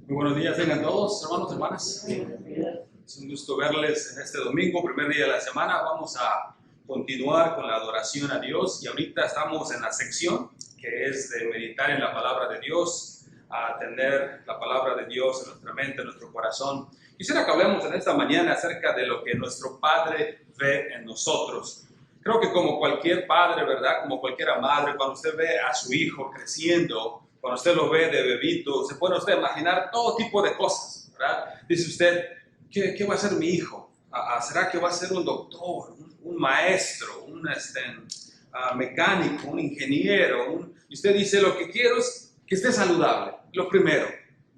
Muy buenos días, tengan todos, hermanos, hermanas. Es un gusto verles en este domingo, primer día de la semana. Vamos a continuar con la adoración a Dios y ahorita estamos en la sección que es de meditar en la palabra de Dios, a tener la palabra de Dios en nuestra mente, en nuestro corazón. Quisiera que hablemos en esta mañana acerca de lo que nuestro Padre ve en nosotros. Creo que como cualquier padre, ¿verdad? Como cualquier madre, cuando usted ve a su hijo creciendo, cuando usted lo ve de bebito, se puede usted imaginar todo tipo de cosas, ¿verdad? Dice usted, ¿qué va a ser mi hijo? ¿Será que va a ser un doctor, un maestro, un mecánico, un ingeniero? Y usted dice, lo que quiero es que esté saludable, lo primero,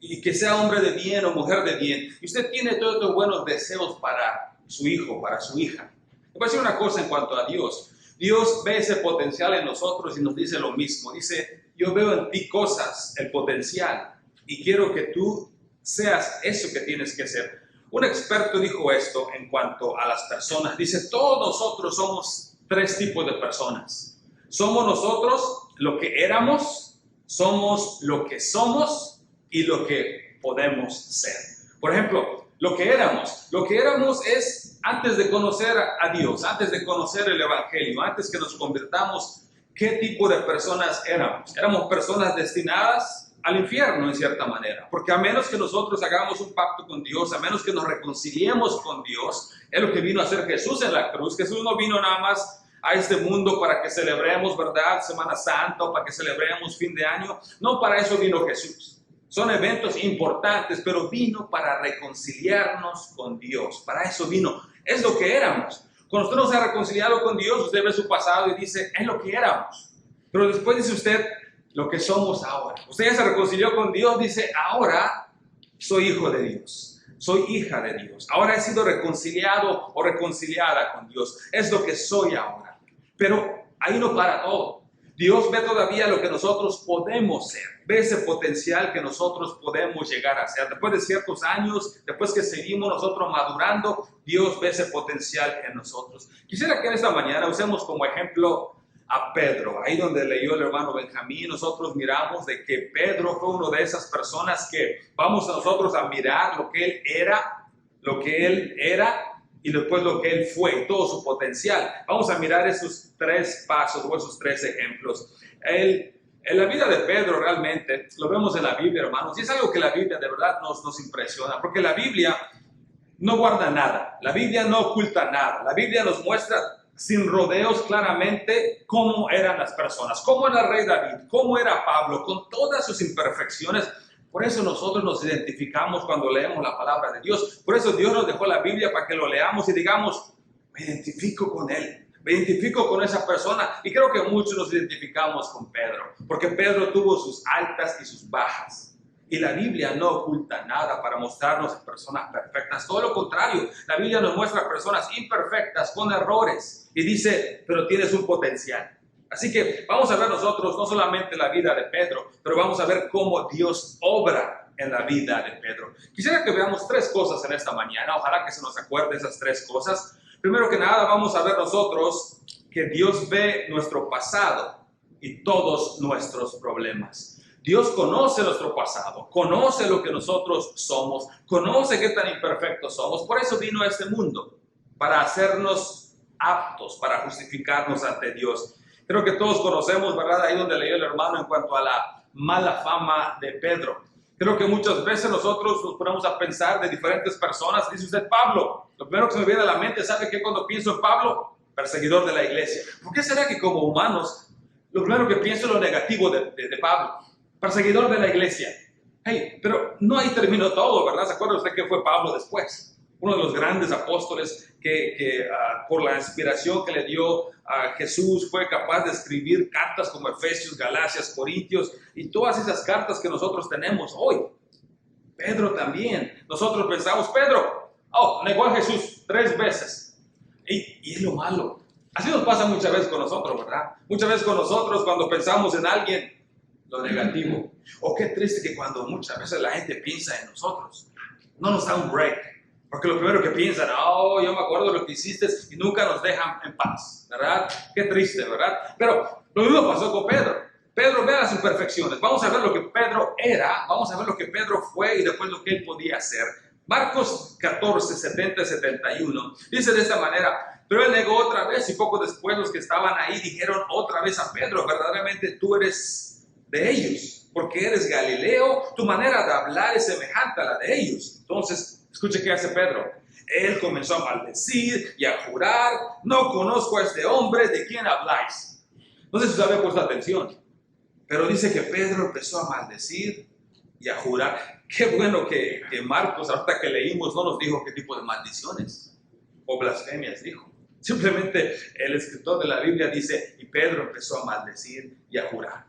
y que sea hombre de bien o mujer de bien. Y usted tiene todos estos buenos deseos para su hijo, para su hija. Le voy a decir una cosa en cuanto a Dios. Dios ve ese potencial en nosotros y nos dice lo mismo. Dice, yo veo en ti cosas, el potencial, y quiero que tú seas eso que tienes que ser. Un experto dijo esto en cuanto a las personas. Dice, todos nosotros somos tres tipos de personas. Somos nosotros lo que éramos, somos lo que somos y lo que podemos ser. Por ejemplo, lo que éramos es antes de conocer a Dios, antes de conocer el Evangelio, antes que nos convirtamos, ¿qué tipo de personas éramos? Éramos personas destinadas al infierno en cierta manera, porque a menos que nosotros hagamos un pacto con Dios, a menos que nos reconciliemos con Dios, es lo que vino a hacer Jesús en la cruz. Jesús no vino nada más a este mundo para que celebremos, ¿verdad?, Semana Santa o para que celebremos fin de año. No, para eso vino Jesús. Son eventos importantes, pero vino para reconciliarnos con Dios. Para eso vino. Es lo que éramos. Cuando usted no se ha reconciliado con Dios, usted ve su pasado y dice, es lo que éramos. Pero después dice usted, lo que somos ahora. Usted ya se reconcilió con Dios, dice, ahora soy hijo de Dios. Soy hija de Dios. Ahora he sido reconciliado o reconciliada con Dios. Es lo que soy ahora. Pero ahí no para todo. Dios ve todavía lo que nosotros podemos ser, ve ese potencial que nosotros podemos llegar a ser. Después de ciertos años, después que seguimos nosotros madurando, Dios ve ese potencial en nosotros. Quisiera que en esta mañana usemos como ejemplo a Pedro. Ahí donde leyó el hermano Benjamín, nosotros miramos de que Pedro fue uno de esas personas que vamos a nosotros a mirar lo que él era, y después lo que él fue y todo su potencial. Vamos a mirar esos tres pasos o esos tres ejemplos. En la vida de Pedro realmente, lo vemos en la Biblia, hermanos, y es algo que la Biblia de verdad nos impresiona, porque la Biblia no guarda nada, la Biblia no oculta nada, la Biblia nos muestra sin rodeos claramente cómo eran las personas, cómo era el rey David, cómo era Pablo, con todas sus imperfecciones. Por eso nosotros nos identificamos cuando leemos la palabra de Dios. Por eso Dios nos dejó la Biblia para que lo leamos y digamos, me identifico con él, me identifico con esa persona. Y creo que muchos nos identificamos con Pedro, porque Pedro tuvo sus altas y sus bajas. Y la Biblia no oculta nada para mostrarnos personas perfectas. Todo lo contrario, la Biblia nos muestra personas imperfectas, con errores. Y dice, pero tienes un potencial. Así que vamos a ver nosotros no solamente la vida de Pedro, pero vamos a ver cómo Dios obra en la vida de Pedro. Quisiera que veamos tres cosas en esta mañana. Ojalá que se nos acuerde esas tres cosas. Primero que nada, vamos a ver nosotros que Dios ve nuestro pasado y todos nuestros problemas. Dios conoce nuestro pasado, conoce lo que nosotros somos, conoce qué tan imperfectos somos. Por eso vino a este mundo, para hacernos aptos, para justificarnos ante Dios. Creo que todos conocemos, ¿verdad?, ahí donde leyó el hermano en cuanto a la mala fama de Pedro. Creo que muchas veces nosotros nos ponemos a pensar de diferentes personas. Dice usted, Pablo. Lo primero que se me viene a la mente, ¿sabe qué? Cuando pienso en Pablo, perseguidor de la iglesia. ¿Por qué será que como humanos, lo primero que pienso es lo negativo de Pablo? Perseguidor de la iglesia. Hey, pero no ahí terminó todo, ¿verdad? ¿Se acuerda usted qué fue Pablo después? Uno de los grandes apóstoles que por la inspiración que le dio a Jesús fue capaz de escribir cartas como Efesios, Galacias, Corintios y todas esas cartas que nosotros tenemos hoy. Pedro también. Nosotros pensamos, Pedro, negó a Jesús 3 veces. Y es lo malo. Así nos pasa muchas veces con nosotros, ¿verdad? Muchas veces con nosotros cuando pensamos en alguien, lo negativo. O qué triste que cuando muchas veces la gente piensa en nosotros, no nos da un break. Porque lo primero que piensan, yo me acuerdo de lo que hiciste y nunca nos dejan en paz, ¿verdad? Qué triste, ¿verdad? Pero lo mismo pasó con Pedro. Pedro ve las imperfecciones. Vamos a ver lo que Pedro era, vamos a ver lo que Pedro fue y después lo que él podía hacer. Marcos 14, 70 y 71 dice de esta manera: pero él negó otra vez y poco después los que estaban ahí dijeron otra vez a Pedro: verdaderamente tú eres de ellos, porque eres Galileo, tu manera de hablar es semejante a la de ellos. Entonces, escuche qué hace Pedro. Él comenzó a maldecir y a jurar: no conozco a este hombre, ¿de quién habláis? No sé si usted había puesto atención, pero dice que Pedro empezó a maldecir y a jurar. Qué bueno que Marcos, ahorita que leímos, no nos dijo qué tipo de maldiciones o blasfemias dijo. Simplemente el escritor de la Biblia dice: y Pedro empezó a maldecir y a jurar.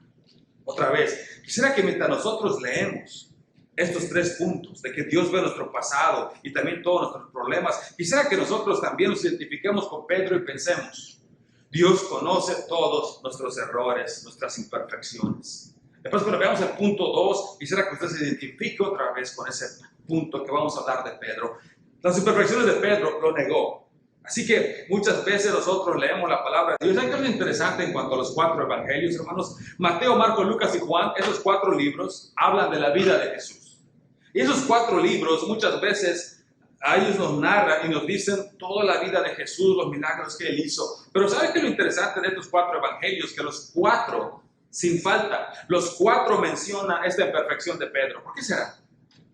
Otra vez, quisiera que mientras nosotros leemos estos 3 puntos, de que Dios ve nuestro pasado y también todos nuestros problemas, quisiera que nosotros también nos identifiquemos con Pedro y pensemos: Dios conoce todos nuestros errores, nuestras imperfecciones. Después, cuando veamos el punto 2, quisiera que usted se identifique otra vez con ese punto que vamos a hablar de Pedro. Las imperfecciones de Pedro lo negó. Así que muchas veces nosotros leemos la palabra de Dios. ¿Saben qué es lo interesante en cuanto a los 4 evangelios, hermanos? Mateo, Marcos, Lucas y Juan, esos 4 libros hablan de la vida de Jesús. Y esos 4 libros muchas veces a ellos nos narran y nos dicen toda la vida de Jesús, los milagros que Él hizo. Pero ¿saben qué es lo interesante de estos 4 evangelios? Que los 4, sin falta, los 4 mencionan esta imperfección de Pedro. ¿Por qué será?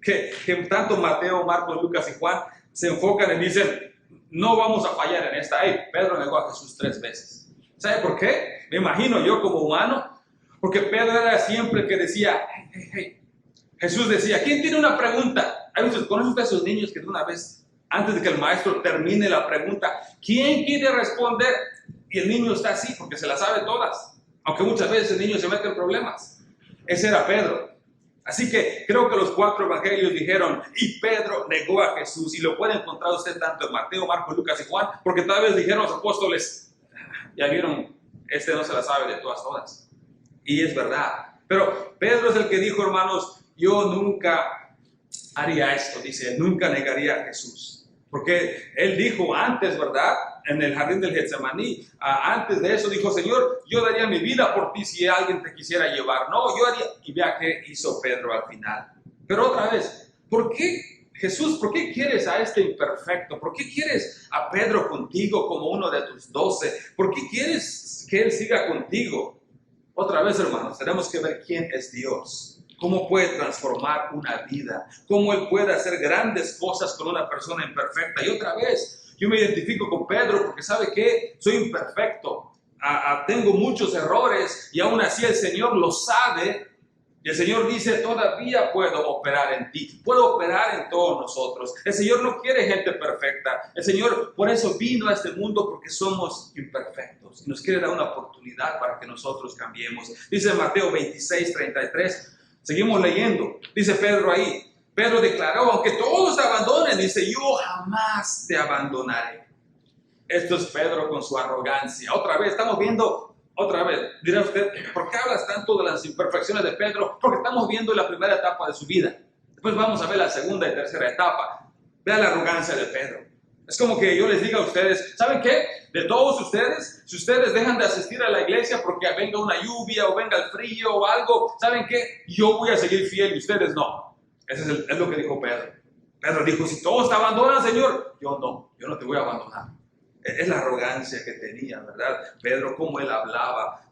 Que tanto Mateo, Marcos, Lucas y Juan se enfocan y dicen: no vamos a fallar en esta. Pedro negó a Jesús 3 veces. ¿Sabe por qué? Me imagino yo como humano. Porque Pedro era siempre el que decía: hey. Jesús decía: ¿quién tiene una pregunta? ¿Conoce usted a esos niños que de una vez, antes de que el maestro termine la pregunta, ¿quién quiere responder? Y el niño está así porque se las sabe todas. Aunque muchas veces el niño se mete en problemas. Ese era Pedro. Así que creo que los 4 evangelios dijeron: y Pedro negó a Jesús. Y lo puede encontrar usted tanto en Mateo, Marcos, Lucas y Juan, porque tal vez dijeron los apóstoles: ya vieron, este no se la sabe de todas. Y es verdad. Pero Pedro es el que dijo, hermanos: yo nunca haría esto. Dice, nunca negaría a Jesús. Porque él dijo antes, ¿verdad? En el jardín del Getsemaní, antes de eso dijo: Señor, yo daría mi vida por ti si alguien te quisiera llevar. No, yo haría. Y vea qué hizo Pedro al final. Pero otra vez, ¿por qué Jesús, por qué quieres a este imperfecto? ¿Por qué quieres a Pedro contigo como uno de tus 12? ¿Por qué quieres que él siga contigo? Otra vez, hermanos, tenemos que ver quién es Dios. Cómo puede transformar una vida. Cómo Él puede hacer grandes cosas con una persona imperfecta. Y otra vez, yo me identifico con Pedro porque ¿sabe qué? Soy imperfecto. Tengo muchos errores y aún así el Señor lo sabe. Y el Señor dice: todavía puedo operar en ti. Puedo operar en todos nosotros. El Señor no quiere gente perfecta. El Señor por eso vino a este mundo, porque somos imperfectos. Y nos quiere dar una oportunidad para que nosotros cambiemos. Dice Mateo 26, 33. Seguimos leyendo. Dice Pedro ahí. Pedro declaró: aunque todos te abandonen, dice, yo jamás te abandonaré. Esto es Pedro con su arrogancia. Otra vez, estamos viendo, otra vez, dirá usted, ¿por qué hablas tanto de las imperfecciones de Pedro? Porque estamos viendo la primera etapa de su vida. Después vamos a ver la segunda y tercera etapa. Vea la arrogancia de Pedro. Es como que yo les diga a ustedes: ¿saben qué? De todos ustedes, si ustedes dejan de asistir a la iglesia porque venga una lluvia o venga el frío o algo, ¿saben qué? Yo voy a seguir fiel y ustedes no. Eso es lo que dijo Pedro. Pedro dijo: si todos te abandonan, Señor, yo no te voy a abandonar. Es la arrogancia que tenía, ¿verdad? Pedro, cómo él hablaba.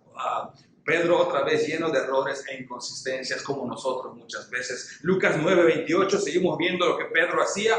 Pedro otra vez lleno de errores e inconsistencias como nosotros muchas veces. Lucas 9:28, seguimos viendo lo que Pedro hacía.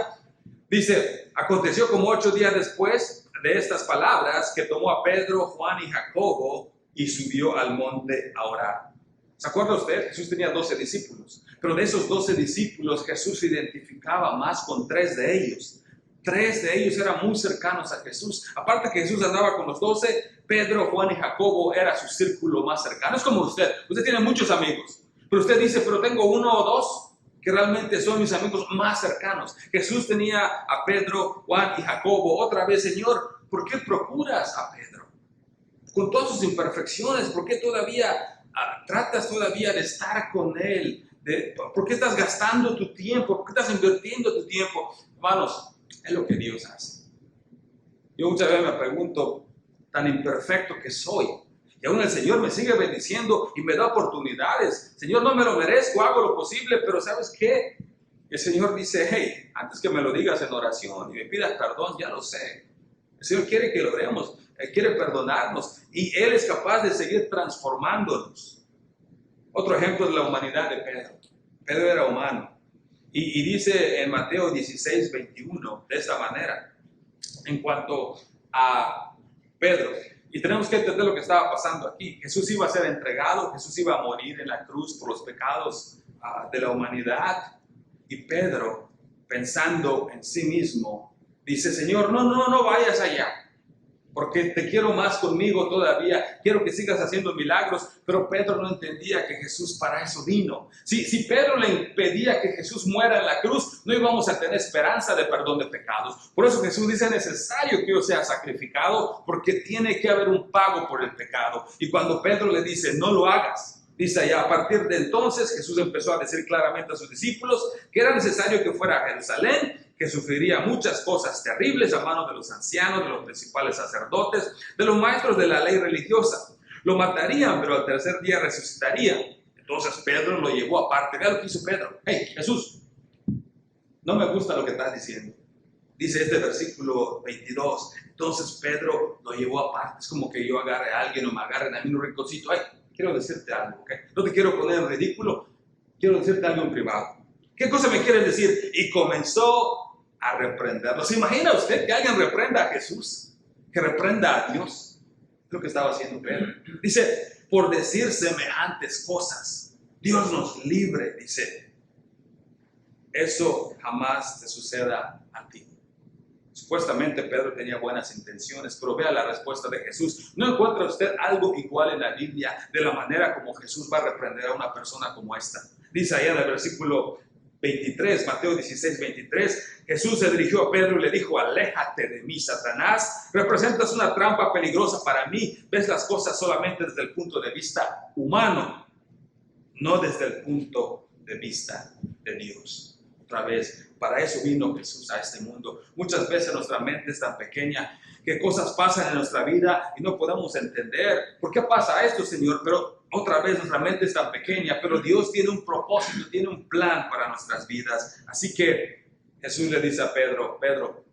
Dice: aconteció como 8 días después de estas palabras que tomó a Pedro, Juan y Jacobo y subió al monte a orar. ¿Se acuerda usted? Jesús tenía 12 discípulos, pero de esos 12 discípulos Jesús se identificaba más con 3 de ellos. 3 de ellos eran muy cercanos a Jesús. Aparte que Jesús andaba con los 12, Pedro, Juan y Jacobo era su círculo más cercano. Es como usted tiene muchos amigos, pero usted dice: pero tengo 1 o 2 que realmente son mis amigos más cercanos. Jesús tenía a Pedro, Juan y Jacobo. Otra vez: Señor, ¿por qué procuras a Pedro? Con todas sus imperfecciones, ¿por qué todavía tratas todavía de estar con él? ¿Por qué estás gastando tu tiempo? ¿Por qué estás invirtiendo tu tiempo? Hermanos, es lo que Dios hace. Yo muchas veces me pregunto, tan imperfecto que soy, Y aún el Señor me sigue bendiciendo y me da oportunidades. Señor, no me lo merezco, hago lo posible, pero ¿sabes qué? El Señor dice, hey, antes que me lo digas en oración y me pidas perdón, ya lo sé. El Señor quiere que lo oremos, Él quiere perdonarnos y Él es capaz de seguir transformándonos. Otro ejemplo es la humanidad de Pedro. Pedro era humano. Y dice en Mateo 16, 21, de esta manera, en cuanto a Pedro. Y tenemos que entender lo que estaba pasando aquí. Jesús iba a ser entregado, Jesús iba a morir en la cruz por los pecados de la humanidad. Y Pedro, pensando en sí mismo, dice, Señor, no vayas allá, porque te quiero más conmigo todavía, quiero que sigas haciendo milagros. Pero Pedro no entendía que Jesús para eso vino. Si Pedro le impedía que Jesús muera en la cruz, no íbamos a tener esperanza de perdón de pecados. Por eso Jesús dice, es necesario que yo sea sacrificado, porque tiene que haber un pago por el pecado. Y cuando Pedro le dice, no lo hagas, dice allá, a partir de entonces Jesús empezó a decir claramente a sus discípulos que era necesario que fuera a Jerusalén, que sufriría muchas cosas terribles a manos de los ancianos, de los principales sacerdotes, de los maestros de la ley religiosa. Lo matarían, pero al tercer día resucitaría. Entonces Pedro lo llevó aparte. Vea lo que hizo Pedro. Hey, Jesús, no me gusta lo que estás diciendo. Dice este versículo 22. Entonces Pedro lo llevó aparte. Es como que yo agarre a alguien o me agarren a mí un rinconcito. Ay, quiero decirte algo, ¿ok? No te quiero poner en ridículo, quiero decirte algo en privado. ¿Qué cosa me quieres decir? Y comenzó a reprenderlo. ¿Se imagina usted que alguien reprenda a Jesús? Que reprenda a Dios. Es lo que estaba haciendo Pedro. Dice, por decir semejantes cosas, Dios nos libre, dice. Eso jamás te suceda a ti. Supuestamente Pedro tenía buenas intenciones, pero vea la respuesta de Jesús. ¿No encuentra usted algo igual en la Biblia de la manera como Jesús va a reprender a una persona como esta? Dice allá en el versículo 23, Mateo 16, 23, Jesús se dirigió a Pedro y le dijo, aléjate de mí, Satanás, representas una trampa peligrosa para mí, ves las cosas solamente desde el punto de vista humano, no desde el punto de vista de Dios. Otra vez, para eso vino Jesús a este mundo. Muchas veces nuestra mente es tan pequeña que cosas pasan en nuestra vida y no podemos entender por qué pasa esto, Señor, pero otra vez nuestra mente es tan pequeña, pero Dios tiene un propósito, tiene un plan para nuestras vidas. Así que Jesús le dice a Pedro, Pedro,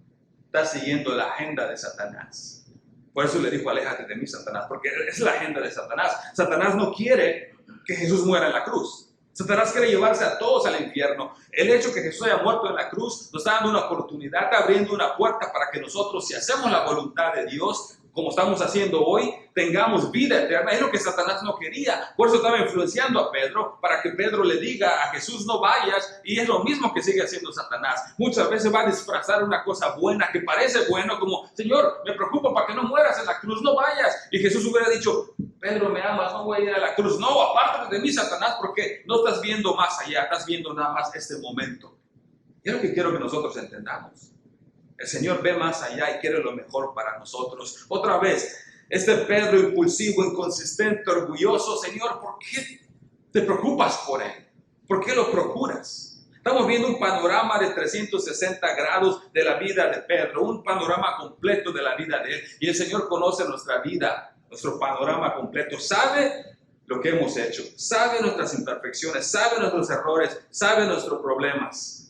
estás siguiendo la agenda de Satanás. Por eso le dijo, aléjate de mí, Satanás, porque es la agenda de Satanás. Satanás no quiere que Jesús muera en la cruz. Satanás quiere llevarse a todos al infierno. El hecho que Jesús haya muerto en la cruz nos está dando una oportunidad, abriendo una puerta para que nosotros, si hacemos la voluntad de Dios, como estamos haciendo hoy, tengamos vida eterna. Es lo que Satanás no quería. Por eso estaba influenciando a Pedro, para que Pedro le diga a Jesús, no vayas, y es lo mismo que sigue haciendo Satanás. Muchas veces va a disfrazar una cosa buena, que parece bueno, como, Señor, me preocupo para que no mueras en la cruz, no vayas. Y Jesús hubiera dicho, Pedro, me amas, no voy a ir a la cruz. No, apártate de mí, Satanás, porque no estás viendo más allá, estás viendo nada más este momento. Y es lo que quiero que nosotros entendamos. El Señor ve más allá y quiere lo mejor para nosotros. Otra vez, este Pedro impulsivo, inconsistente, orgulloso, Señor, ¿por qué te preocupas por él? ¿Por qué lo procuras? Estamos viendo un panorama de 360 grados de la vida de Pedro, un panorama completo de la vida de él. Y el Señor conoce nuestra vida, nuestro panorama completo, sabe lo que hemos hecho, sabe nuestras imperfecciones, sabe nuestros errores, sabe nuestros problemas.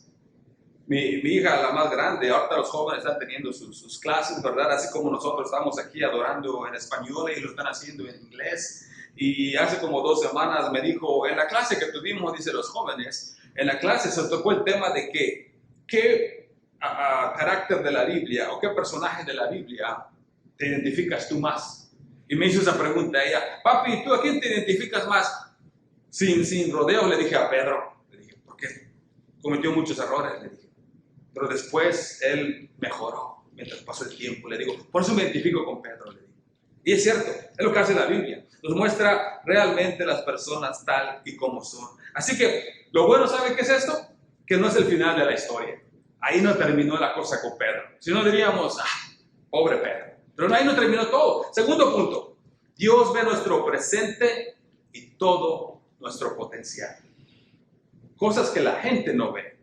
Mi hija, la más grande, ahorita los jóvenes están teniendo sus clases, ¿verdad? Así como nosotros estamos aquí adorando en español y lo están haciendo en inglés. Y hace como 2 semanas me dijo, en la clase que tuvimos, dice los jóvenes, en la clase se tocó el tema de qué carácter de la Biblia o qué personaje de la Biblia te identificas tú más. Y me hizo esa pregunta ella, papi, ¿tú a quién te identificas más? Sin rodeos le dije a Pedro. Le dije, ¿por qué? Cometió muchos errores, le dije. Pero después él mejoró mientras pasó el tiempo. Le digo, por eso me identifico con Pedro, le digo. Y es cierto, es lo que hace la Biblia. Nos muestra realmente las personas tal y como son. Así que, lo bueno, ¿sabe qué es esto? Que no es el final de la historia. Ahí no terminó la cosa con Pedro. Si no diríamos, pobre Pedro. Pero ahí no terminó todo. Segundo punto, Dios ve nuestro presente y todo nuestro potencial. Cosas que la gente no ve.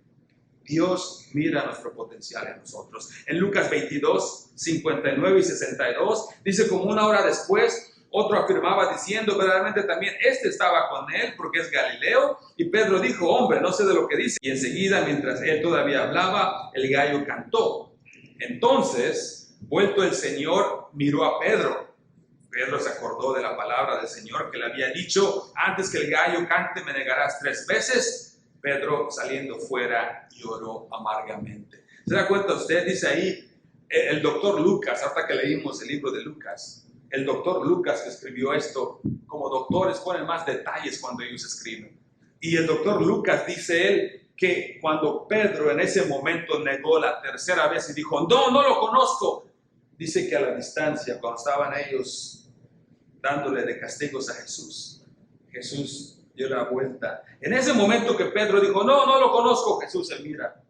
Dios mira nuestro potencial en nosotros. En Lucas 22, 59 y 62, dice, como 1 hora después, Otro afirmaba diciendo, verdaderamente también este estaba con él porque es Galileo. Y Pedro dijo, hombre, no sé de lo que dice. Y enseguida, mientras él todavía hablaba, el gallo cantó. Entonces, vuelto el Señor, miró a Pedro. Pedro se acordó de la palabra del Señor que le había dicho, antes que el gallo cante me negarás 3 veces. Pedro, saliendo fuera, lloró amargamente. ¿Se da cuenta usted? Dice ahí el doctor Lucas, ahora que leímos el libro de Lucas, el doctor Lucas que escribió esto, como doctores ponen más detalles cuando ellos escriben. Y el doctor Lucas dice él que cuando Pedro en ese momento negó la 3ª vez y dijo, no, no lo conozco, dice que a la distancia, cuando estaban ellos dándole de castigos a Jesús, Jesús dio la vuelta. En ese momento que Pedro dijo, no, no lo conozco, Jesús se mira,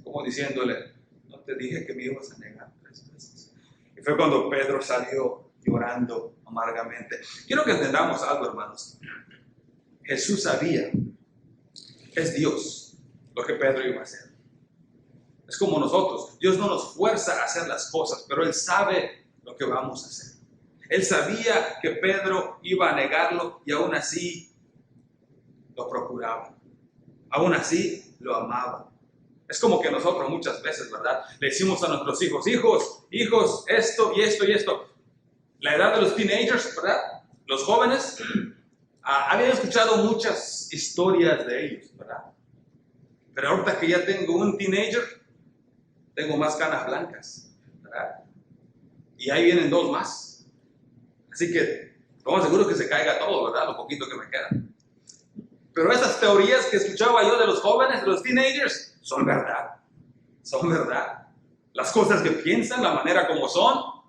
como diciéndole, no te dije que me ibas a negar 3 veces. Y fue cuando Pedro salió llorando amargamente. Quiero que entendamos algo, hermanos. Jesús sabía, es Dios, lo que Pedro iba a hacer. Es como nosotros, Dios no nos fuerza a hacer las cosas, pero Él sabe lo que vamos a hacer. Él sabía que Pedro iba a negarlo y aún así lo procuraba. Aún así lo amaba. Es como que nosotros muchas veces, ¿verdad? Le decimos a nuestros hijos, hijos, esto y esto y esto. La edad de los teenagers, ¿verdad? Los jóvenes, habían escuchado muchas historias de ellos, ¿verdad? Pero ahorita que ya tengo un teenager, tengo más canas blancas, ¿verdad? Y ahí vienen 2 más. Así que, estamos seguros que se caiga todo, ¿verdad? Lo poquito que me queda. Pero esas teorías que escuchaba yo de los jóvenes, de los teenagers, son verdad. Son verdad. Las cosas que piensan, la manera como son.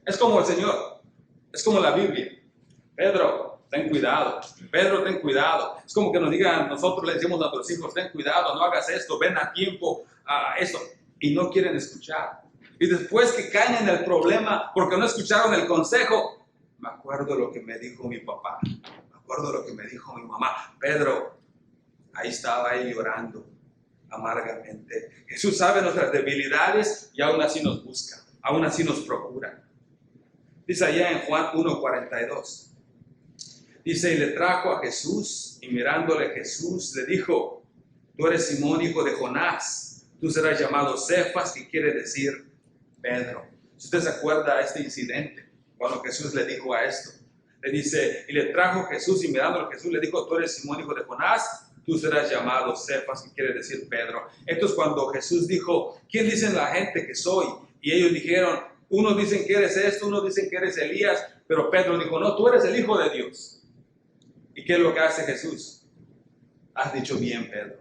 Es como el Señor. Es como la Biblia. Pedro, ten cuidado. Pedro, ten cuidado. Es como que nos digan, nosotros le decimos a nuestros hijos, ten cuidado, no hagas esto, ven a tiempo a esto. Y no quieren escuchar. Y después que caen en el problema porque no escucharon el consejo, me acuerdo lo que me dijo mi papá, me acuerdo lo que me dijo mi mamá. Pedro, ahí estaba él llorando amargamente. Jesús sabe nuestras debilidades y aún así nos busca, aún así nos procura. Dice allá en Juan 1:42, dice, y le trajo a Jesús, y mirándole Jesús le dijo, tú eres Simón, hijo de Jonás, tú serás llamado Cefas, que quiere decir Pedro. Si usted se acuerda de este incidente, cuando Jesús le dijo a esto, le dice, y le trajo Jesús, y mirándole Jesús le dijo, tú eres Simón, hijo de Jonás, tú serás llamado Cefas, que quiere decir Pedro. Esto es cuando Jesús dijo, ¿quién dicen la gente que soy? Y ellos dijeron, unos dicen que eres esto, unos dicen que eres Elías, pero Pedro dijo, no, tú eres el Hijo de Dios. ¿Y qué es lo que hace Jesús? Has dicho bien, Pedro.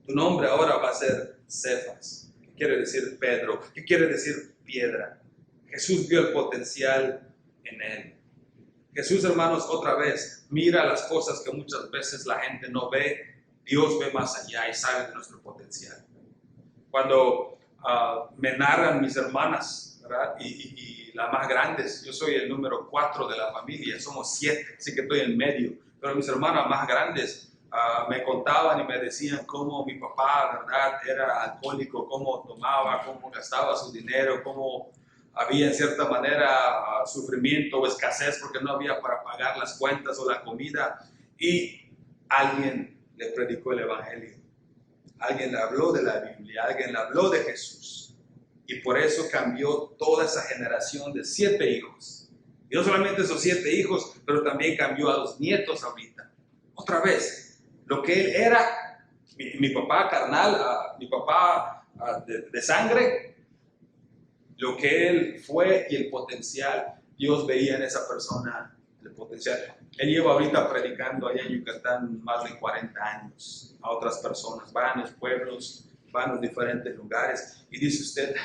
Tu nombre ahora va a ser Cefas, que quiere decir Pedro, que quiere decir piedra. Jesús vio el potencial en él. Jesús, hermanos, otra vez, mira las cosas que muchas veces la gente no ve. Dios ve más allá y sabe de nuestro potencial. Cuando me narran mis hermanas, ¿verdad? Y las más grandes, yo soy el número 4 de la familia, somos 7, así que estoy en medio. Pero mis hermanas más grandes me contaban y me decían cómo mi papá, ¿verdad?, era alcohólico, cómo tomaba, cómo gastaba su dinero, cómo había en cierta manera sufrimiento o escasez porque no había para pagar las cuentas o la comida. Y alguien le predicó el Evangelio. Alguien le habló de la Biblia, alguien le habló de Jesús. Y por eso cambió toda esa generación de 7 hijos. Y no solamente esos 7 hijos, pero también cambió a los nietos ahorita. Otra vez, lo que él era, mi papá carnal, mi papá de sangre, lo que él fue y el potencial, Dios veía en esa persona el potencial. Él lleva ahorita predicando allá en Yucatán más de 40 años a otras personas, va a los pueblos, va a los diferentes lugares. Y dice usted,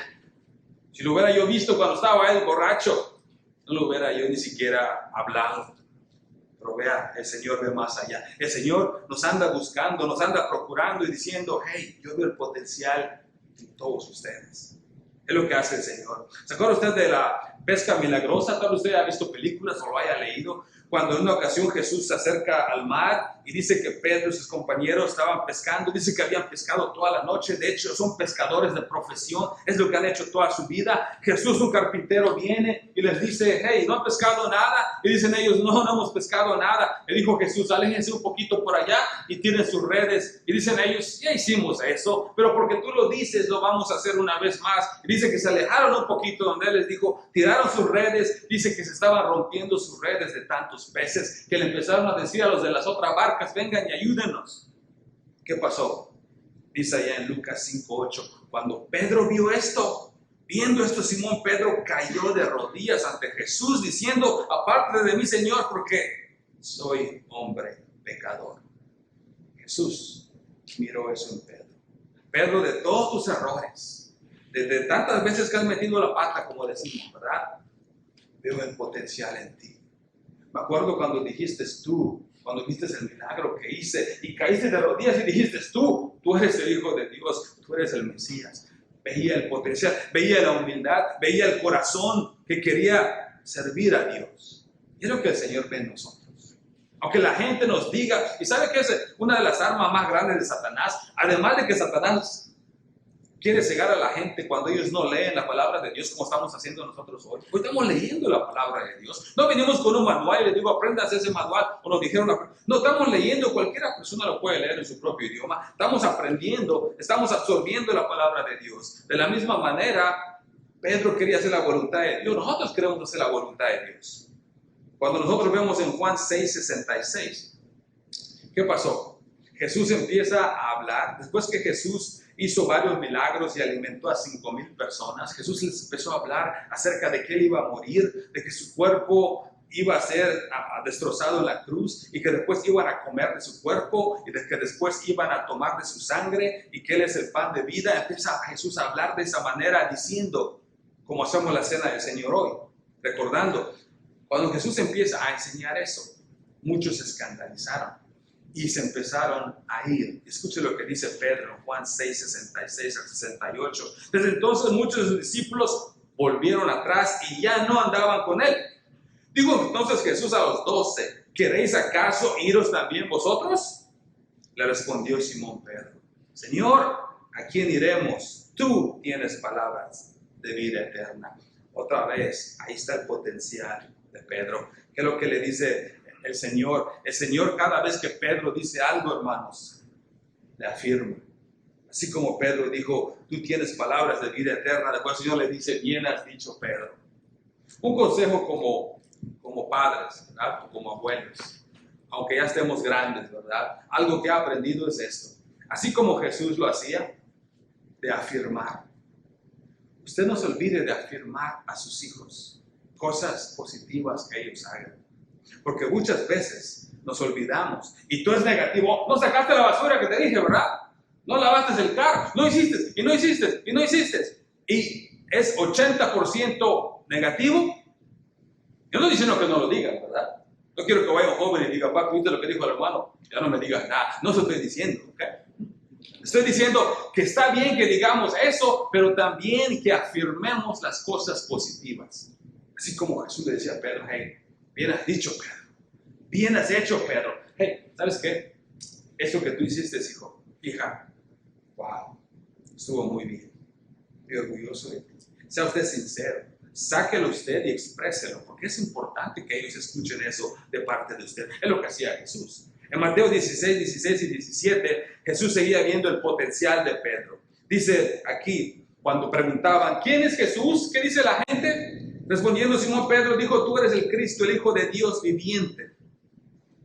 si lo hubiera yo visto cuando estaba él borracho, no lo hubiera yo ni siquiera hablado. Pero vea, el Señor ve más allá. El Señor nos anda buscando, nos anda procurando y diciendo, hey, yo veo el potencial en todos ustedes. Es lo que hace el Señor. ¿Se acuerda usted de la pesca milagrosa? Tal vez usted haya visto películas o lo haya leído, Cuando en una ocasión Jesús se acerca al mar y dice que Pedro y sus compañeros estaban pescando, dice que habían pescado toda la noche, de hecho son pescadores de profesión, es lo que han hecho toda su vida. Jesús, un carpintero, viene y les dice, hey, ¿no han pescado nada? Y dicen ellos, no hemos pescado nada. Le dijo Jesús, aléjense un poquito por allá y tiren sus redes. Y dicen ellos, ya hicimos eso, pero porque tú lo dices, lo vamos a hacer una vez más. Y dice que se alejaron un poquito donde él les dijo, tiraron sus redes, dice que se estaban rompiendo sus redes de tantos peces, que le empezaron a decir a los de las otras barcas, vengan y ayúdenos. ¿Qué pasó? Dice allá en Lucas 5:8, cuando Pedro vio esto, viendo esto, Simón Pedro cayó de rodillas ante Jesús, diciendo, aparte de mí, Señor, porque soy hombre pecador. Jesús miró eso en Pedro. Pedro, de todos tus errores, de tantas veces que has metido la pata, como decimos, ¿verdad? Veo el potencial en ti. Me acuerdo cuando dijiste tú, cuando viste el milagro que hice y caíste de rodillas y dijiste tú eres el Hijo de Dios, tú eres el Mesías. Veía el potencial, veía la humildad, veía el corazón que quería servir a Dios. Y es lo que el Señor ve en nosotros. Aunque la gente nos diga, y sabe que es una de las armas más grandes de Satanás, además de que Satanás quiere cegar a la gente cuando ellos no leen la palabra de Dios como estamos haciendo nosotros hoy. Hoy estamos leyendo la palabra de Dios. No venimos con un manual y les digo, aprendas ese manual, o nos dijeron, no, estamos leyendo, cualquiera persona lo puede leer en su propio idioma. Estamos aprendiendo, estamos absorbiendo la palabra de Dios. De la misma manera, Pedro quería hacer la voluntad de Dios. Nosotros queremos hacer la voluntad de Dios. Cuando nosotros vemos en Juan 6:66, ¿qué pasó? Jesús empieza a hablar, después que Jesús hizo varios milagros y alimentó a 5,000 personas. Jesús les empezó a hablar acerca de que él iba a morir, de que su cuerpo iba a ser destrozado en la cruz y que después iban a comer de su cuerpo y de que después iban a tomar de su sangre y que él es el pan de vida. Empieza Jesús a hablar de esa manera diciendo, como hacemos la cena del Señor hoy, recordando, cuando Jesús empieza a enseñar eso, muchos se escandalizaron y se empezaron a ir. Escuche lo que dice Pedro en Juan 6:66-68. Desde entonces muchos de sus discípulos volvieron atrás y ya no andaban con él. Digo entonces Jesús a los 12, ¿queréis acaso iros también vosotros? Le respondió Simón Pedro, Señor, ¿a quién iremos? Tú tienes palabras de vida eterna. Otra vez, ahí está el potencial de Pedro. ¿Qué es lo que le dice el Señor? El Señor, cada vez que Pedro dice algo, hermanos, le afirma. Así como Pedro dijo, tú tienes palabras de vida eterna, después el Señor le dice, bien has dicho, Pedro. Un consejo como padres, ¿verdad? O como abuelos, aunque ya estemos grandes, ¿verdad? Algo que he aprendido es esto. Así como Jesús lo hacía, de afirmar. Usted no se olvide de afirmar a sus hijos cosas positivas que ellos hagan. Porque muchas veces nos olvidamos y todo es negativo. No sacaste la basura que te dije, ¿verdad? No lavaste el carro, no hiciste, y no hiciste, y no hiciste. Y es 80% negativo. Yo no estoy diciendo que no lo digan, ¿verdad? No quiero que vaya un joven y diga, papá, ¿viste lo que dijo el hermano? Ya no me digas nada. No se estoy diciendo, ¿ok? Estoy diciendo que está bien que digamos eso, pero también que afirmemos las cosas positivas. Así como Jesús le decía a Pedro, hey, bien has dicho, Pedro. Bien has hecho, Pedro. Hey, ¿sabes qué? Eso que tú hiciste, hijo, hija, wow, estuvo muy bien. Estoy orgulloso de ti. Sea usted sincero. Sáquelo usted y expréselo, porque es importante que ellos escuchen eso de parte de usted. Es lo que hacía Jesús. En Mateo 16, 16 y 17, Jesús seguía viendo el potencial de Pedro. Dice aquí, cuando preguntaban, ¿quién es Jesús? ¿Qué dice la gente? Respondiendo Simón Pedro, dijo, tú eres el Cristo, el Hijo de Dios viviente.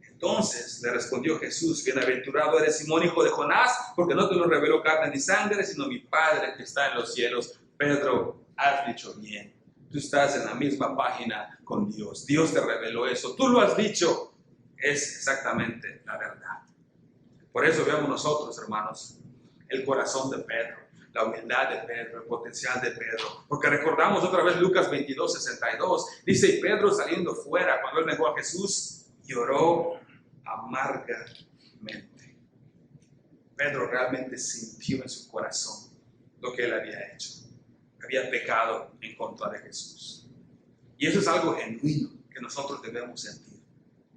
Entonces le respondió Jesús, bienaventurado eres Simón, hijo de Jonás, porque no te lo reveló carne ni sangre, sino mi Padre que está en los cielos. Pedro, has dicho bien. Tú estás en la misma página con Dios. Dios te reveló eso. Tú lo has dicho. Es exactamente la verdad. Por eso vemos nosotros, hermanos, el corazón de Pedro, la humildad de Pedro, el potencial de Pedro. Porque recordamos otra vez Lucas 22, 62. Dice, y Pedro saliendo fuera, cuando él negó a Jesús, lloró amargamente. Pedro realmente sintió en su corazón lo que él había hecho. Había pecado en contra de Jesús. Y eso es algo genuino que nosotros debemos sentir.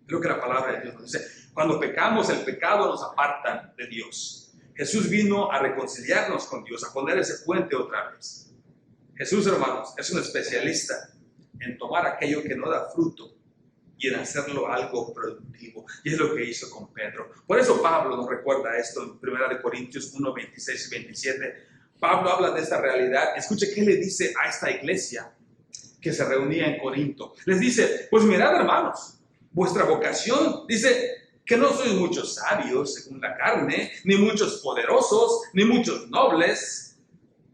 Es lo que la palabra de Dios nos dice. Cuando pecamos, el pecado nos aparta de Dios. Jesús vino a reconciliarnos con Dios, a poner ese puente otra vez. Jesús, hermanos, es un especialista en tomar aquello que no da fruto y en hacerlo algo productivo. Y es lo que hizo con Pedro. Por eso Pablo nos recuerda esto en 1 Corintios 1, 26 y 27. Pablo habla de esta realidad. Escuche qué le dice a esta iglesia que se reunía en Corinto. Les dice, pues mirad, hermanos, vuestra vocación, dice, que no sois muchos sabios según la carne, ni muchos poderosos, ni muchos nobles,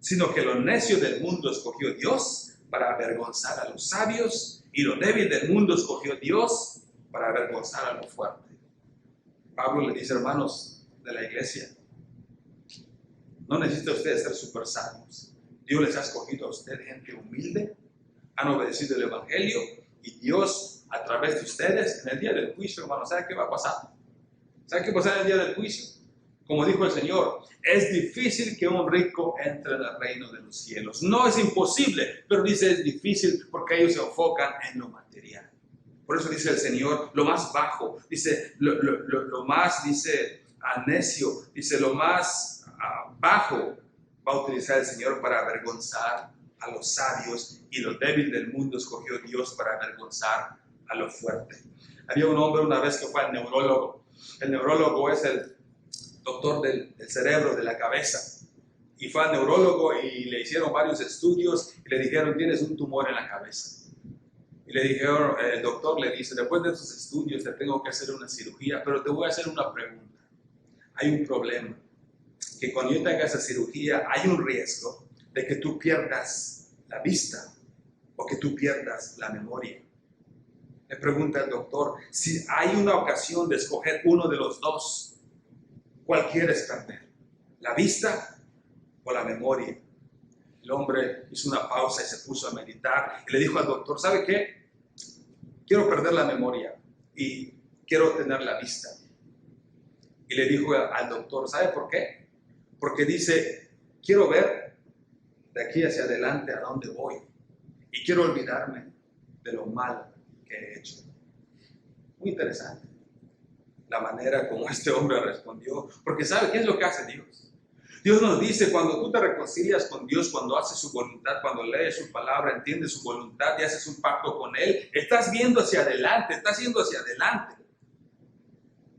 sino que lo necio del mundo escogió Dios para avergonzar a los sabios, y lo débil del mundo escogió Dios para avergonzar a lo fuerte. Pablo le dice, hermanos de la iglesia, no necesita ustedes ser súper sabios. Dios les ha escogido a ustedes gente humilde, han obedecido el evangelio, y Dios, a través de ustedes, en el día del juicio, hermanos, ¿sabe qué va a pasar? ¿Sabe qué va a pasar en el día del juicio? Como dijo el Señor, es difícil que un rico entre en el reino de los cielos. No es imposible, pero dice es difícil porque ellos se enfocan en lo material. Por eso dice el Señor, lo más bajo, dice lo más, dice necio, dice lo más bajo va a utilizar el Señor para avergonzar a los sabios, y lo débil del mundo escogió Dios para avergonzar a lo fuerte. Había un hombre una vez que fue al neurólogo. El neurólogo es el doctor del cerebro, de la cabeza. Y fue al neurólogo y le hicieron varios estudios y le dijeron, tienes un tumor en la cabeza. Y le dijeron, el doctor le dice, después de esos estudios te tengo que hacer una cirugía, pero te voy a hacer una pregunta. Hay un problema, que cuando yo te haga esa cirugía hay un riesgo de que tú pierdas la vista o que tú pierdas la memoria. Le pregunta el doctor, si hay una ocasión de escoger uno de los dos, ¿cuál quieres perder? ¿La vista o la memoria? El hombre hizo una pausa y se puso a meditar y le dijo al doctor, ¿sabe qué? Quiero perder la memoria y quiero tener la vista. Y le dijo al doctor, ¿sabe por qué? Porque dice, quiero ver de aquí hacia adelante a dónde voy y quiero olvidarme de lo mal que he hecho. Muy interesante la manera como este hombre respondió, porque ¿sabe qué es lo que hace Dios? Dios nos dice, cuando tú te reconcilias con Dios, cuando haces su voluntad, cuando lees su palabra, entiendes su voluntad y haces un pacto con Él, estás viendo hacia adelante, estás yendo hacia adelante.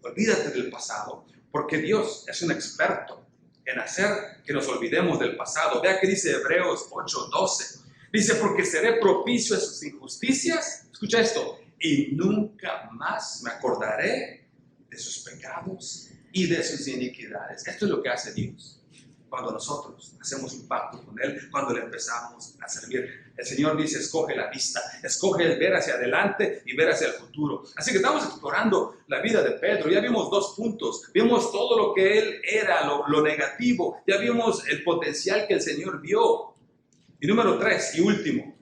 Olvídate del pasado, porque Dios es un experto en hacer que nos olvidemos del pasado. Vea que dice Hebreos 8:12. Dice, porque seré propicio a sus injusticias. Escucha esto. Y nunca más me acordaré de sus pecados y de sus iniquidades. Esto es lo que hace Dios. Cuando nosotros hacemos un pacto con Él, cuando le empezamos a servir. El Señor dice, escoge la vista, escoge el ver hacia adelante y ver hacia el futuro. Así que estamos explorando la vida de Pedro. Ya vimos 2 puntos. Vimos todo lo que él era, lo negativo. Ya vimos el potencial que el Señor vio. Y número 3 y último,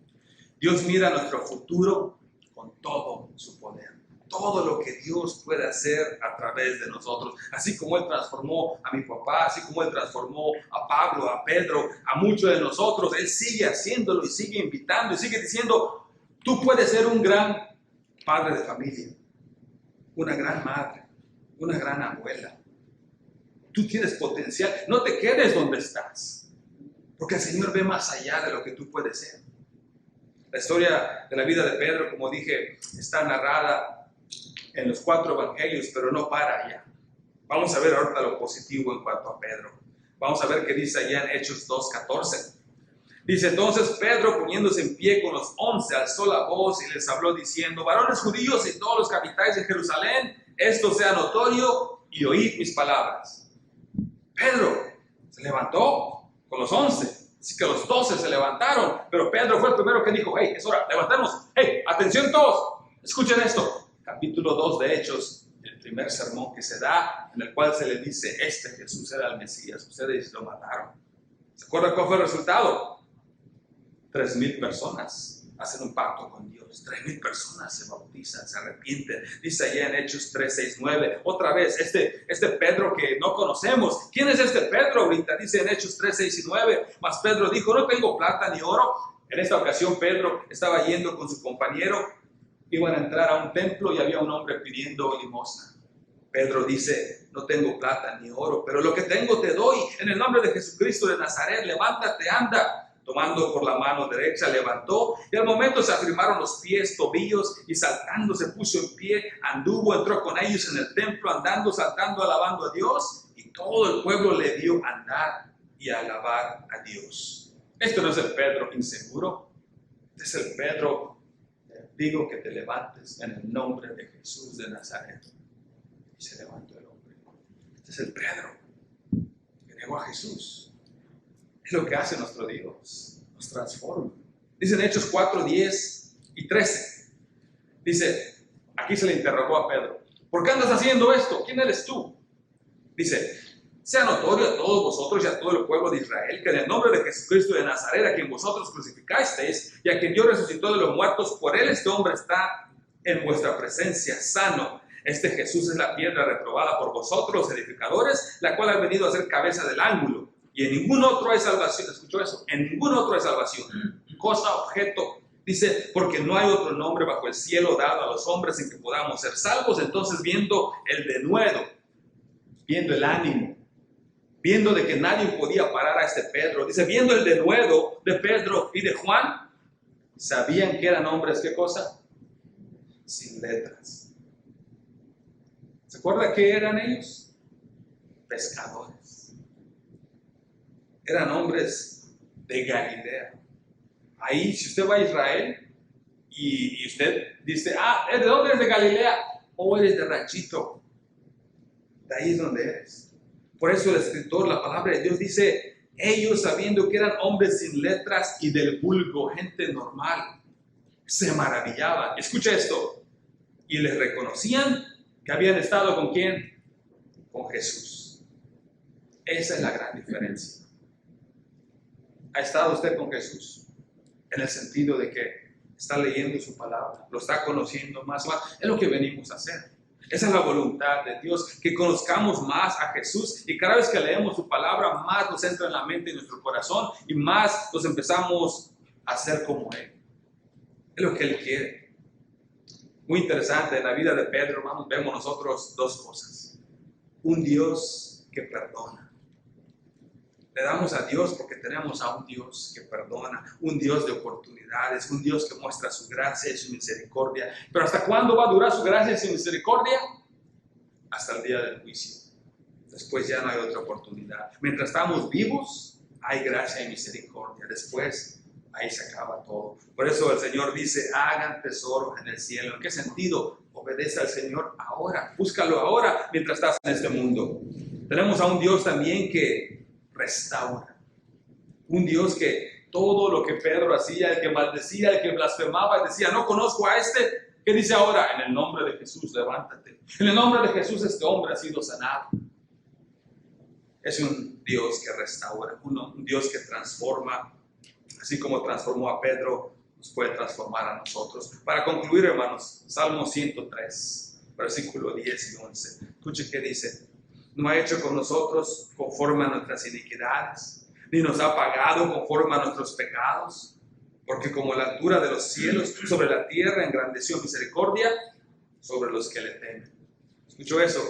Dios mira nuestro futuro con todo su poder. Todo lo que Dios puede hacer a través de nosotros. Así como Él transformó a mi papá, así como Él transformó a Pablo, a Pedro, a muchos de nosotros, Él sigue haciéndolo y sigue invitando y sigue diciendo, tú puedes ser un gran padre de familia, una gran madre, una gran abuela. Tú tienes potencial, no te quedes donde estás, porque el Señor ve más allá de lo que tú puedes ser. La historia de la vida de Pedro, como dije, está narrada en los 4 evangelios, pero no para allá. Vamos a ver ahorita lo positivo en cuanto a Pedro. Vamos a ver qué dice allá en Hechos 2:14. Dice, entonces Pedro, poniéndose en pie con los 11, alzó la voz y les habló diciendo, varones judíos y todos los que habitáis en Jerusalén, esto sea notorio y oíd mis palabras. Pedro se levantó con los 11. Así que los 12 se levantaron, pero Pedro fue el primero que dijo, hey, es hora, levantemos. Hey, atención todos, escuchen esto. Capítulo 2 de Hechos, el primer sermón que se da, en el cual se le dice, este Jesús era el Mesías, ustedes lo mataron. ¿Se acuerdan cuál fue el resultado? 3,000 personas hacen un pacto con Dios, 3,000 personas se bautizan, se arrepienten. Dice allá en Hechos 3, 6, 9, otra vez, este Pedro que no conocemos. ¿Quién es este Pedro? Ahorita dice en Hechos 3, 6 y 9, mas Pedro dijo, no tengo plata ni oro. En esta ocasión Pedro estaba yendo con su compañero Iban a entrar a un templo y había un hombre pidiendo limosna. Pedro dice, no tengo plata ni oro, pero lo que tengo te doy. En el nombre de Jesucristo de Nazaret, levántate, anda. Tomando por la mano derecha, levantó, y al momento se afirmaron los pies, tobillos, y saltando se puso en pie, anduvo, entró con ellos en el templo, andando, saltando, alabando a Dios, y todo el pueblo le vio andar y alabar a Dios. Esto no es el Pedro inseguro, este es el Pedro, digo que te levantes en el nombre de Jesús de Nazaret. Y se levantó el hombre. Este es el Pedro que negó a Jesús. Es lo que hace nuestro Dios, nos transforma. Dice en Hechos 4, 10 y 13. Dice, aquí se le interrogó a Pedro, ¿por qué andas haciendo esto? ¿Quién eres tú? Dice, sea notorio a todos vosotros y a todo el pueblo de Israel que en el nombre de Jesucristo de Nazaret, a quien vosotros crucificasteis y a quien Dios resucitó de los muertos, por él este hombre está en vuestra presencia, sano. Este Jesús es la piedra reprobada por vosotros, los edificadores, la cual ha venido a ser cabeza del ángulo. Y en ningún otro hay salvación. ¿Escuchó eso? En ningún otro hay salvación. Cosa, objeto. Dice, porque no hay otro nombre bajo el cielo dado a los hombres en que podamos ser salvos. Entonces, viendo el denuedo, viendo el ánimo, viendo de que nadie podía parar a este Pedro, dice, viendo el denuedo de Pedro y de Juan, sabían que eran hombres, ¿qué cosa? Sin letras. ¿Se acuerda qué eran ellos? Pescadores. Eran hombres de Galilea. Ahí, si usted va a Israel y usted dice, ¿de dónde eres de Galilea? O eres de Ranchito. De ahí es donde eres. Por eso el escritor, la palabra de Dios dice, ellos sabiendo que eran hombres sin letras y del vulgo, gente normal, se maravillaban. Escucha esto. Y les reconocían que habían estado ¿con quién? Con Jesús. Esa es la gran diferencia. ¿Ha estado usted con Jesús? En el sentido de que está leyendo su palabra, lo está conociendo más. Es lo que venimos a hacer. Esa es la voluntad de Dios, que conozcamos más a Jesús y cada vez que leemos su palabra, más nos entra en la mente y en nuestro corazón y más nos empezamos a hacer como Él. Es lo que Él quiere. Muy interesante, en la vida de Pedro, hermanos, vemos nosotros dos cosas. Un Dios que perdona. Le damos a Dios porque tenemos a un Dios que perdona, un Dios de oportunidades, un Dios que muestra su gracia y su misericordia. Pero ¿hasta cuándo va a durar su gracia y su misericordia? Hasta el día del juicio. Después ya no hay otra oportunidad. Mientras estamos vivos, hay gracia y misericordia. Después, ahí se acaba todo. Por eso el Señor dice, hagan tesoros en el cielo. ¿En qué sentido? Obedece al Señor ahora. Búscalo ahora mientras estás en este mundo. Tenemos a un Dios también que restaura. Un Dios que todo lo que Pedro hacía, el que maldecía, el que blasfemaba, decía, no conozco a este. ¿Qué dice ahora? En el nombre de Jesús, levántate. En el nombre de Jesús este hombre ha sido sanado. Es un Dios que restaura, un Dios que transforma, así como transformó a Pedro, nos puede transformar a nosotros. Para concluir, hermanos, Salmo 103, versículo 10 y 11. Escuche qué dice. No ha hecho con nosotros conforme a nuestras iniquidades, ni nos ha pagado conforme a nuestros pecados, porque como la altura de los cielos sobre la tierra engrandeció misericordia sobre los que le temen. ¿Escuchó eso?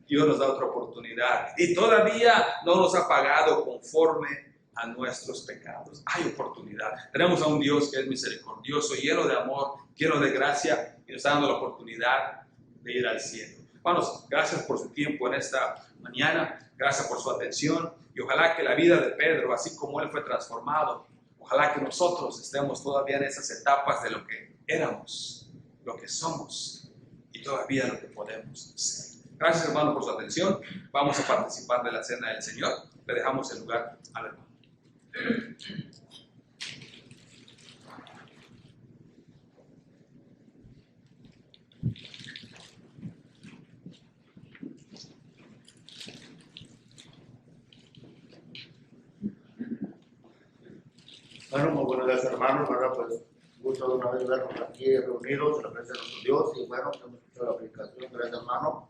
Dios nos da otra oportunidad y todavía no nos ha pagado conforme a nuestros pecados. Hay oportunidad. Tenemos a un Dios que es misericordioso, lleno de amor, lleno de gracia y nos está dando la oportunidad de ir al cielo. Hermanos, gracias por su tiempo en esta mañana, gracias por su atención y ojalá que la vida de Pedro, así como él fue transformado, ojalá que nosotros estemos todavía en esas etapas de lo que éramos, lo que somos y todavía lo que podemos ser. Gracias, hermano, por su atención. Vamos a participar de la cena del Señor. Le dejamos el lugar al hermano. Bueno, muy buenos días, hermanos. Bueno, pues gusto de una vez vernos aquí reunidos en la presencia de nuestro Dios. Y bueno, hemos escuchado la aplicación, gracias, hermano.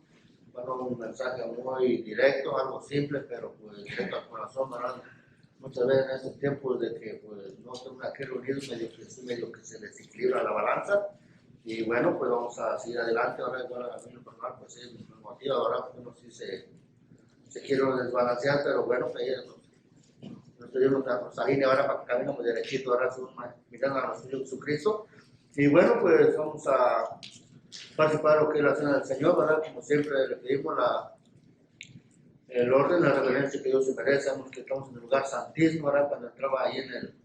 Bueno, un mensaje muy directo, algo simple, pero pues directo al corazón, ¿verdad? Muchas veces en estos tiempos de que pues no estamos aquí reunidos, medio que se desequilibra la balanza. Y bueno, pues vamos a seguir adelante. Ahora, bueno, a mí lo personal, pues sí, me motiva ahora, porque uno sí se quiere desbalancear, pero bueno, pues nos pedimos nuestra línea ahora para que caminemos derechito, ahora mirando a nuestro Jesucristo. Y bueno, pues vamos a participar lo que es la cena del Señor, ¿verdad? Como siempre le pedimos el orden, la reverencia que Dios se merece. Sabemos que estamos en el lugar santísimo, ¿verdad? Cuando entraba ahí en el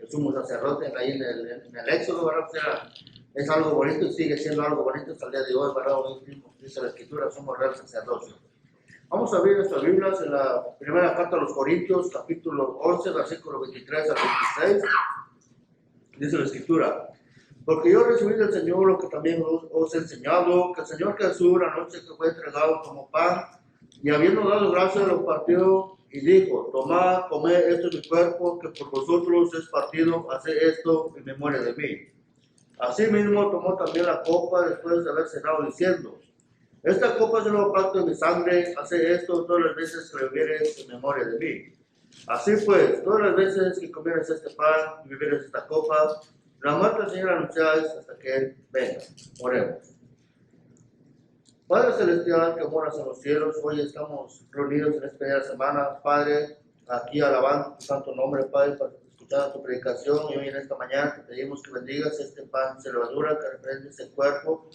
sumo sacerdote, ahí en el Éxodo, ¿verdad? O sea, es algo bonito y sigue siendo algo bonito hasta el día de hoy, ¿verdad? Hoy mismo dice la Escritura, somos real sacerdocio. Vamos a abrir nuestras Biblias en la primera carta a los Corintios, capítulo 11, versículo 23 al 26. Dice la Escritura: porque yo recibí del Señor lo que también os he enseñado, que el Señor Jesús, la noche que fue entregado, tomó pan, y habiendo dado gracias, lo partió y dijo: tomad, comed, esto es mi cuerpo, que por vosotros es partido, haced esto en memoria de mí. Asimismo tomó también la copa después de haber cenado, diciendo: esta copa es el nuevo pacto de mi sangre, haced esto todas las veces que bebiereis en memoria de mí. Así pues, todas las veces que comieres este pan y bebieres esta copa, la muerte del Señor anunciáis hasta que Él venga. Oremos. Padre Celestial que moras en los cielos, hoy estamos reunidos en esta día de semana, Padre, aquí alabando tu santo nombre, Padre, para escuchar tu predicación. Y hoy en esta mañana te pedimos que bendigas este pan de levadura que reprende ese cuerpo,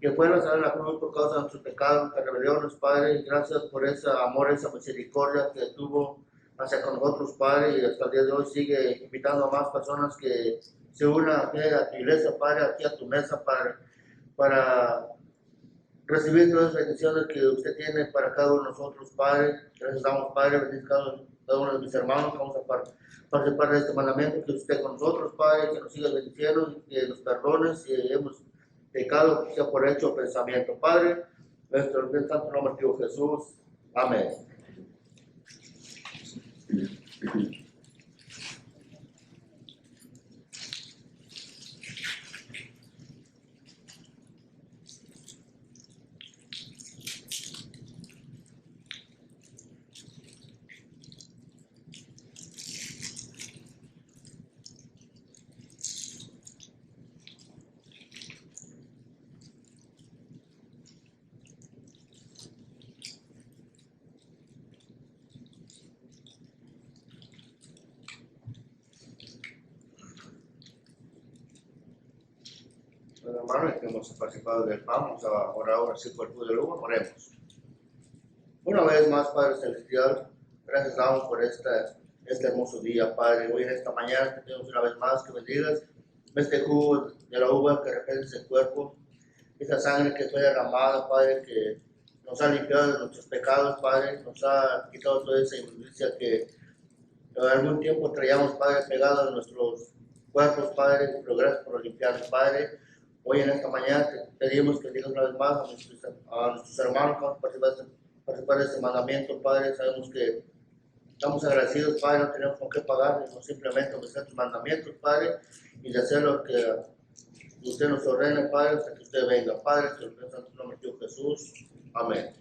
que puedas dar la cruz por causa de nuestros pecados, nuestras rebeliones, Padre, y gracias por ese amor, esa misericordia que tuvo hacia con nosotros, Padre, y hasta el día de hoy sigue invitando a más personas que se unan aquí a tu iglesia, Padre, aquí a tu mesa, Padre, para recibir todas las bendiciones que usted tiene para cada uno de nosotros, Padre. Gracias damos, Padre, bendice cada uno de mis hermanos que vamos a participar de este mandamiento, que usted con nosotros, Padre, que nos siga bendiciendo, que nos perdone si hemos pecado, que sea por hecho o pensamiento, Padre. Nuestro santo nombre, Dios Jesús. Amén. Bueno, hermanos, que hemos participado del pan, vamos a orar ahora sí por el de luego, oremos. Una vez más, Padre Celestial, gracias damos por este hermoso día, Padre. Hoy en esta mañana te pedimos una vez más que bendigas este jugo de la uva que representa ese cuerpo, esta sangre que fue derramada, Padre, que nos ha limpiado de nuestros pecados, Padre, nos ha quitado toda esa inmundicia que en algún tiempo traíamos, Padre, pegada a nuestros cuerpos, Padre, pero gracias por limpiarnos, Padre. Hoy en esta mañana te pedimos que digas una vez más a nuestros hermanos que vamos a participar de este mandamiento, Padre. Sabemos que estamos agradecidos, Padre, no tenemos con qué pagar, sino simplemente obedecer tus mandamientos, Padre, y de hacer lo que usted nos ordene, Padre, hasta que usted venga. Padre, te lo pido en tu nombre, Dios Jesús. Amén.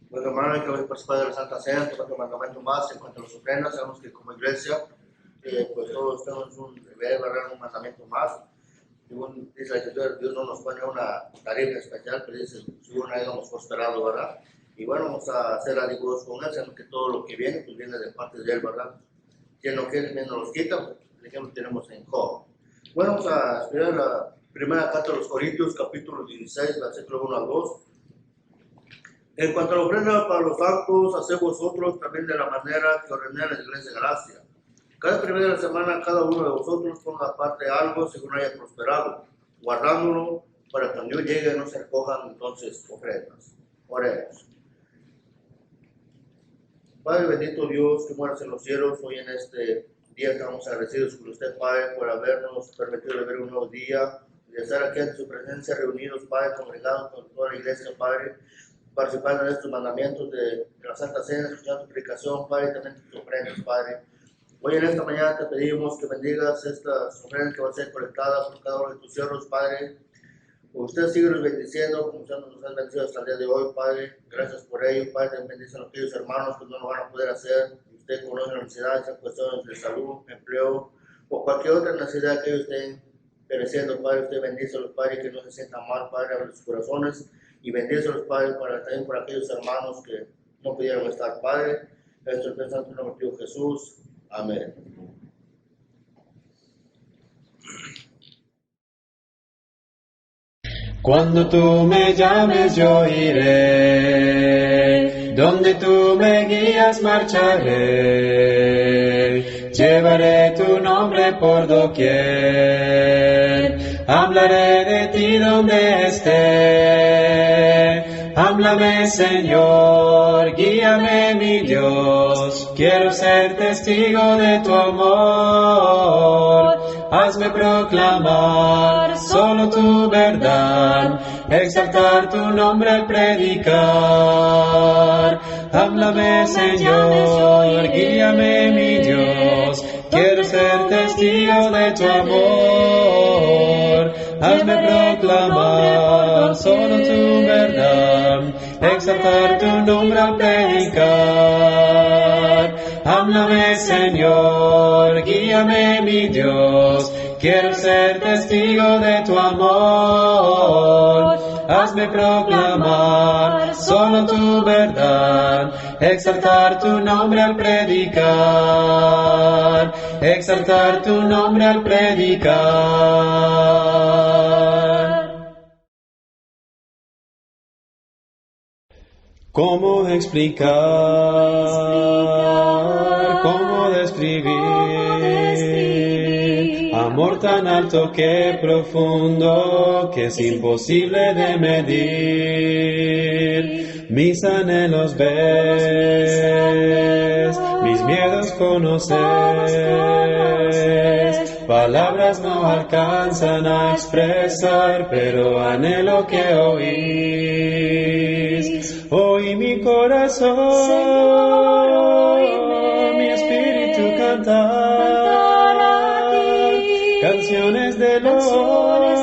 Bueno, hermano, hay que hoy participar de la Santa Cena, que otro mandamiento más en cuanto a las ofrendas. Sabemos que como iglesia, pues todos tenemos un deber, ¿verdad? Un mandamiento más. Según dice la Escritura, Dios no nos pone una tarifa especial, pero dice, según ahí hemos prosperado, ¿verdad? Y bueno, vamos a hacer adiós con él, sabemos que todo lo que viene, pues viene de parte de él, ¿verdad? Quien no quiere, menos los quita, pues, el ejemplo tenemos en Job. Bueno, vamos a estudiar la primera carta de los Corintios, capítulo 16, versículo 1 al 2. En cuanto a la ofrenda para los santos, haced vosotros también de la manera que ordené a la iglesia de Galacia. Cada primera de la semana, cada uno de vosotros ponga aparte algo según haya prosperado, guardándolo para que cuando yo llegue no se recojan entonces ofrendas. Oremos. Padre bendito Dios que moras en los cielos, hoy en este día estamos agradecidos con usted, Padre, por habernos permitido ver un nuevo día de estar aquí en su presencia reunidos, Padre, congregados con toda la iglesia, Padre, participando en estos mandamientos de la Santa Cena, escuchando tu predicación, Padre, y también tus ofrendas, Padre. Hoy en esta mañana te pedimos que bendigas estas ofrendas que van a ser colectadas por cada uno de tus siervos, Padre. Usted sigue los bendiciendo, como usted nos ha bendecido hasta el día de hoy, Padre. Gracias por ello, Padre. Bendice a aquellos hermanos que no lo van a poder hacer. Usted conoce las necesidades en cuestiones de salud, empleo o cualquier otra necesidad que ellos estén pereciendo, Padre. Usted bendice a los padres que no se sientan mal, Padre, abre sus corazones y bendice a los padres también por aquellos hermanos que no pudieron estar, Padre. Esto es pensando en el nombre de Jesús. Amén. Cuando tú me llames yo iré, donde tú me guías marcharé, llevaré tu nombre por doquier, hablaré de ti donde esté. Háblame, Señor, guíame, mi Dios, quiero ser testigo de tu amor. Hazme proclamar solo tu verdad, exaltar tu nombre al predicar. Háblame, Señor, guíame, mi Dios, quiero ser testigo de tu amor. Hazme proclamar solo tu verdad, exaltar tu nombre al predicar. Háblame, Señor, guíame, mi Dios, quiero ser testigo de tu amor. Hazme proclamar solo tu verdad, exaltar tu nombre al predicar, exaltar tu nombre al predicar. ¿Cómo explicar? ¿Cómo describir? Amor tan alto que profundo, que es imposible de medir. Mis anhelos ves, mis miedos conoces. Palabras no alcanzan a expresar, pero anhelo que oís. Oí mi corazón, Señor, mi espíritu cantar canciones de Lord,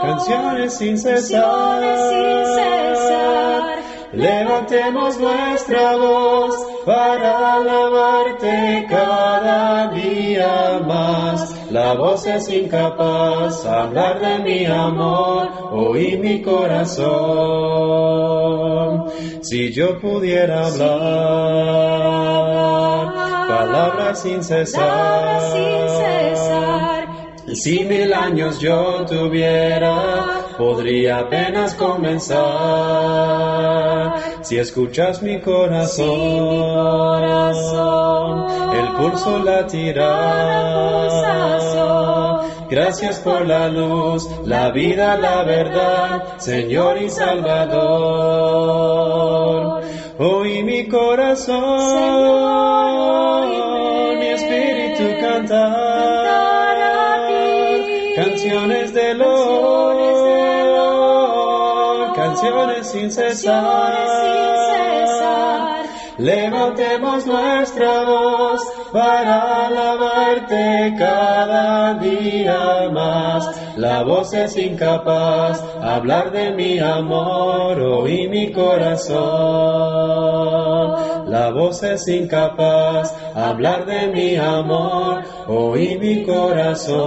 canciones sin cesar. Levantemos nuestra voz para alabarte cada día más. La voz es incapaz de hablar de mi amor, oí mi corazón. Si yo pudiera hablar palabras sin cesar, si 1000 años yo tuviera, podría apenas comenzar. Si escuchas mi corazón, el pulso latirá. Gracias por la luz, la vida, la verdad, Señor y Salvador. Oí mi corazón, mi espíritu cantar canciones de Lord, canciones sin cesar. Levantemos nuestra voz para alabarte cada día más. La voz es incapaz de hablar de mi amor, oí mi corazón. La voz es incapaz de hablar de mi amor, oí mi corazón.